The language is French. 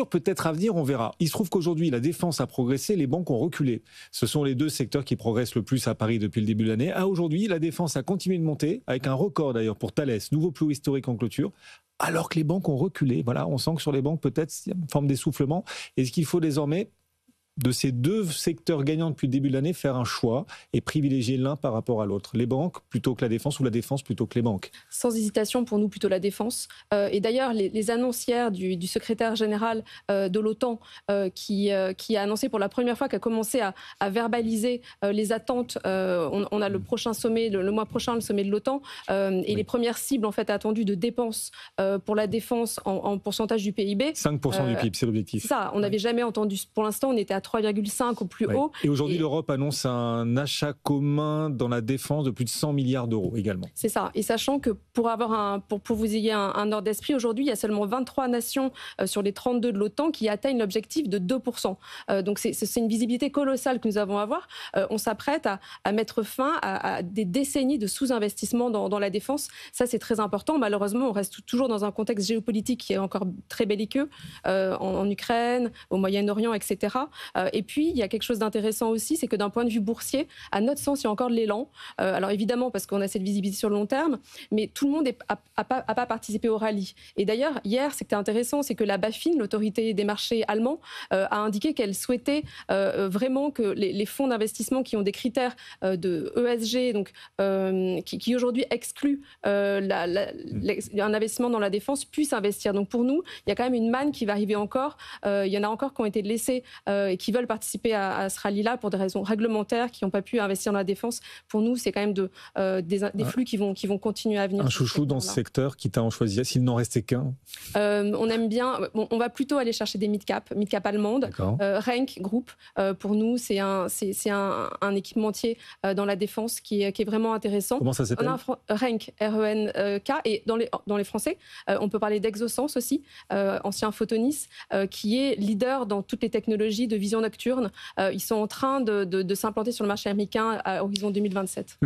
Peut-être à venir, on verra. Il se trouve qu'aujourd'hui, la défense a progressé, les banques ont reculé. Ce sont les deux secteurs qui progressent le plus à Paris depuis le début de l'année. Aujourd'hui, la défense a continué de monter, avec un record d'ailleurs pour Thales, nouveau plus haut historique en clôture, alors que les banques ont reculé. Voilà, on sent que sur les banques, peut-être, il y a une forme d'essoufflement. Et ce qu'il faut désormais, de ces deux secteurs gagnants depuis le début de l'année, faire un choix et privilégier l'un par rapport à l'autre. Les banques plutôt que la défense ou la défense plutôt que les banques. Sans hésitation, pour nous, plutôt la défense. Et d'ailleurs, les annonces hier du secrétaire général de l'OTAN qui a annoncé pour la première fois, qui a commencé à verbaliser les attentes. On a le prochain sommet, le mois prochain, le sommet de l'OTAN. Et les premières cibles en fait, attendues de dépenses pour la défense en pourcentage du PIB. 5% du PIB, c'est l'objectif. Ça, on n'avait jamais entendu. Pour l'instant, on était à 3,5 au plus haut. Et aujourd'hui, l'Europe annonce un achat commun dans la défense de plus de 100 milliards d'euros également. C'est ça. Et sachant que pour vous ayez un ordre d'esprit, aujourd'hui, il y a seulement 23 nations sur les 32 de l'OTAN qui atteignent l'objectif de 2%. Donc c'est une visibilité colossale que nous avons à avoir. On s'apprête à mettre fin à des décennies de sous-investissement dans la défense. Ça, c'est très important. Malheureusement, on reste toujours dans un contexte géopolitique qui est encore très belliqueux, en Ukraine, au Moyen-Orient, etc. Et puis, il y a quelque chose d'intéressant aussi, c'est que d'un point de vue boursier, à notre sens, il y a encore de l'élan. Alors évidemment, parce qu'on a cette visibilité sur le long terme, mais tout le monde n'a pas participé au rallye. Et d'ailleurs, hier, c'était intéressant, c'est que la BaFin, l'autorité des marchés allemands, a indiqué qu'elle souhaitait vraiment que les fonds d'investissement qui ont des critères de ESG, donc, qui aujourd'hui excluent un investissement dans la défense, puissent investir. Donc pour nous, il y a quand même une manne qui va arriver encore. Il y en a encore qui ont été laissés et qui veulent participer à ce rallye-là pour des raisons réglementaires, qui n'ont pas pu investir dans la défense. Pour nous, c'est quand même des flux qui vont continuer à venir. Un chouchou dans ce secteur, quitte à en choisir, s'il n'en restait qu'un. On aime bien, on va plutôt aller chercher des mid-cap allemandes. Renk Group, pour nous, c'est un équipementier dans la défense qui est vraiment intéressant. Comment ça s'appelle? Renk, R-E-N-K. Et dans les Français, on peut parler d'Exosens aussi, ancien Photonis, qui est leader dans toutes les technologies de vision nocturne. Ils sont en train de s'implanter sur le marché américain à horizon 2027.